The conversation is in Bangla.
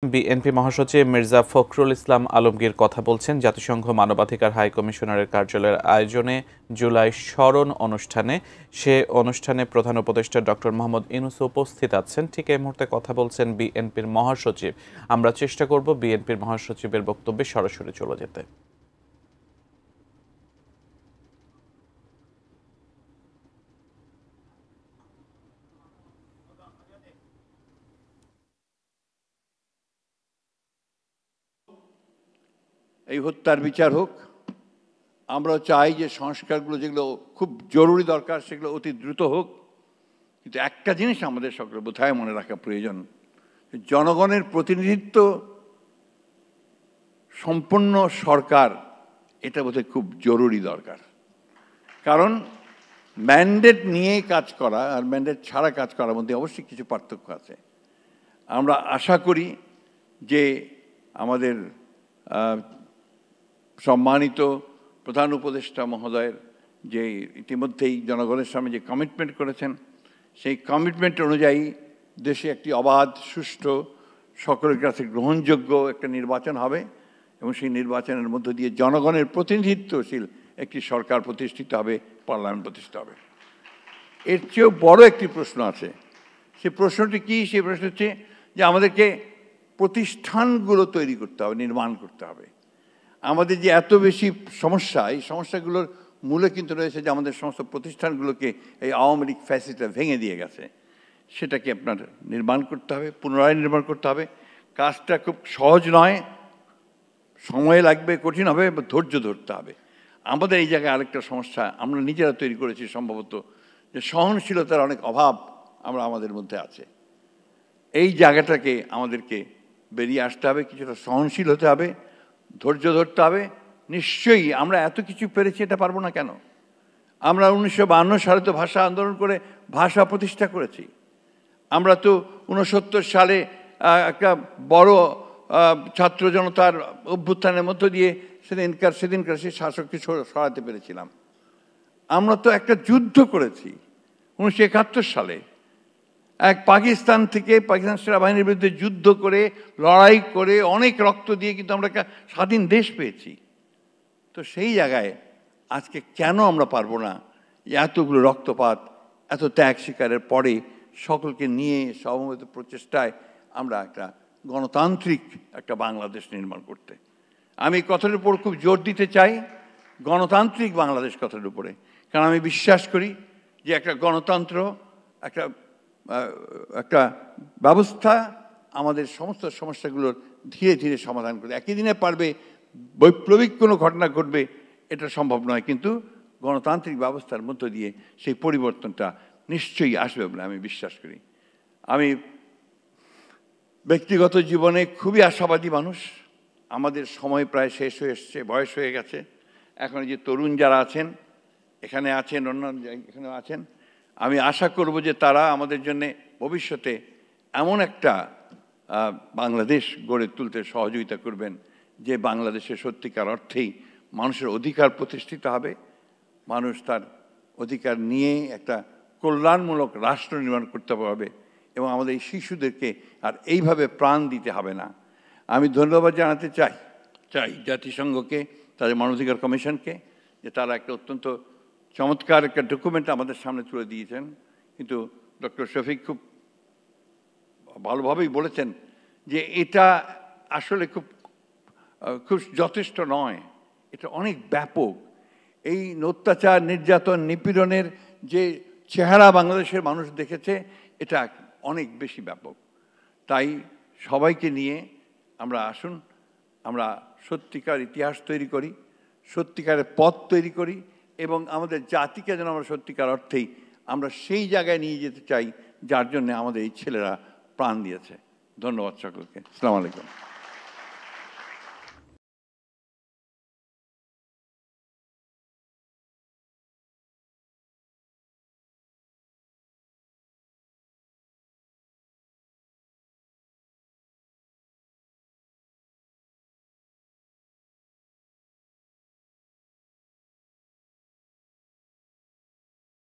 বিএনপি মহাসচিব মির্জা ফখরুল ইসলাম আলমগীর কথা বলছেন জাতিসংঘ মানবাধিকার হাই কমিশনারের কার্যালয়ের আয়োজনে জুলাই স্মরণ অনুষ্ঠানে। সে অনুষ্ঠানে প্রধান উপদেষ্টা ডক্টর মোহাম্মদ ইউনূস উপস্থিত আছেন। ঠিক এই মুহূর্তে কথা বলছেন বিএনপির মহাসচিব। আমরা চেষ্টা করব বিএনপির মহাসচিবের বক্তব্যে সরাসরি চলে যেতে। এই হত্যার বিচার হোক। আমরা চাই যে সংস্কারগুলো যেগুলো খুব জরুরি দরকার সেগুলো অতি দ্রুত হোক। কিন্তু একটা জিনিস আমাদের সকলে বোধহয় মনে রাখা প্রয়োজন, জনগণের প্রতিনিধিত্ব সম্পন্ন সরকার এটা বোধহয় খুব জরুরি দরকার। কারণ ম্যান্ডেট নিয়ে কাজ করা আর ম্যান্ডেট ছাড়া কাজ করার মধ্যে অবশ্যই কিছু পার্থক্য আছে। আমরা আশা করি যে আমাদের সম্মানিত প্রধান উপদেষ্টা মহোদয়ের যে ইতিমধ্যেই জনগণের সামনে যে কমিটমেন্ট করেছেন, সেই কমিটমেন্ট অনুযায়ী দেশে একটি অবাধ, সুষ্ঠু, সকলের কাছে গ্রহণযোগ্য একটা নির্বাচন হবে এবং সেই নির্বাচনের মধ্য দিয়ে জনগণের প্রতিনিধিত্বশীল একটি সরকার প্রতিষ্ঠিত হবে, পার্লামেন্ট প্রতিষ্ঠিত হবে। এর চেয়েও বড় একটি প্রশ্ন আছে। সেই প্রশ্নটি কি? সেই প্রশ্ন হচ্ছে যে আমাদেরকে প্রতিষ্ঠানগুলো তৈরি করতে হবে, নির্মাণ করতে হবে। আমাদের যে এত বেশি সমস্যা, এই সমস্যাগুলোর মূলে কিন্তু রয়েছে যে আমাদের সমস্ত প্রতিষ্ঠানগুলোকে এই আওয়ামী লীগ ফ্যাসিস্টরা ভেঙে দিয়ে গেছে। সেটাকে আপনার নির্মাণ করতে হবে, পুনরায় নির্মাণ করতে হবে। কাজটা খুব সহজ নয়, সময় লাগবে, কঠিন হবে, ধৈর্য ধরতে হবে। আমাদের এই জায়গায় আরেকটা সমস্যা আমরা নিজেরা তৈরি করেছি সম্ভবত, যে সহনশীলতার অনেক অভাব আমাদের মধ্যে আছে। এই জায়গাটাকে আমাদেরকে বেরিয়ে আসতে হবে, কিছুটা সহনশীল হতে হবে, ধৈর্য ধরতে হবে। নিশ্চয়ই আমরা এত কিছু পেরেছি, এটা পারবো না কেন? আমরা 1952 সালে তো ভাষা আন্দোলন করে ভাষা প্রতিষ্ঠা করেছি। আমরা তো 69 সালে একটা বড় ছাত্র জনতার অভ্যুত্থানের মধ্য দিয়ে সেদিনকার সেই শাসককে সরাতে পেরেছিলাম। আমরা তো একটা যুদ্ধ করেছি 1971 সালে, এক পাকিস্তান সেনাবাহিনীর বিরুদ্ধে যুদ্ধ করে, লড়াই করে, অনেক রক্ত দিয়ে কিন্তু আমরা একটা স্বাধীন দেশ পেয়েছি। তো সেই জায়গায় আজকে কেন আমরা পারবো না এতগুলো রক্তপাত, এত ত্যাগ স্বীকারের পরে সকলকে নিয়ে সমবেত প্রচেষ্টায় আমরা একটা গণতান্ত্রিক একটা বাংলাদেশ নির্মাণ করতে? আমি কথার উপর খুব জোর দিতে চাই, গণতান্ত্রিক বাংলাদেশ কথার উপরে। কারণ আমি বিশ্বাস করি যে একটা গণতন্ত্র, একটা ব্যবস্থা আমাদের সমস্ত সমস্যাগুলোর ধীরে ধীরে সমাধান করে। একই দিনে পারবে বৈপ্লবিক কোনো ঘটনা ঘটবে এটা সম্ভব নয়, কিন্তু গণতান্ত্রিক ব্যবস্থার মধ্য দিয়ে সেই পরিবর্তনটা নিশ্চয়ই আসবে বলে আমি বিশ্বাস করি। আমি ব্যক্তিগত জীবনে খুবই আশাবাদী মানুষ। আমাদের সময় প্রায় শেষ হয়ে এসছে, বয়স হয়ে গেছে। এখন যে তরুণ যারা আছেন, এখানে আছেন, অন্যান্য এখানেও আছেন, আমি আশা করব যে তারা আমাদের জন্য ভবিষ্যতে এমন একটা বাংলাদেশ গড়ে তুলতে সহযোগিতা করবেন যে বাংলাদেশে সত্যিকার অর্থেই মানুষের অধিকার প্রতিষ্ঠিত হবে, মানুষ তার অধিকার নিয়ে একটা কল্যাণমূলক রাষ্ট্র নির্মাণ করতে পারবে এবং আমাদের এই শিশুদেরকে আর এইভাবে প্রাণ দিতে হবে না। আমি ধন্যবাদ জানাতে চাই জাতিসংঘকে, তাদের মানবাধিকার কমিশনকে, যে তারা একটা অত্যন্ত চমৎকার একটা ডকুমেন্ট আমাদের সামনে তুলে দিয়েছেন। কিন্তু ডক্টর শফিক খুব ভালোভাবেই বলেছেন যে এটা আসলে খুব যথেষ্ট নয়, এটা অনেক ব্যাপক। এই অত্যাচার, নির্যাতন, নিপীড়নের যে চেহারা বাংলাদেশের মানুষ দেখেছে, এটা অনেক বেশি ব্যাপক। তাই সবাইকে নিয়ে আমরা আসুন, আমরা সত্যিকার ইতিহাস তৈরি করি, সত্যিকারের পথ তৈরি করি এবং আমাদের জাতিকে যেন আমরা সত্যিকার অর্থেই আমরা সেই জায়গায় নিয়ে যেতে চাই যার জন্য আমাদের এই ছেলেরা প্রাণ দিয়েছে। ধন্যবাদ সকলকে। আসসালামু আলাইকুম।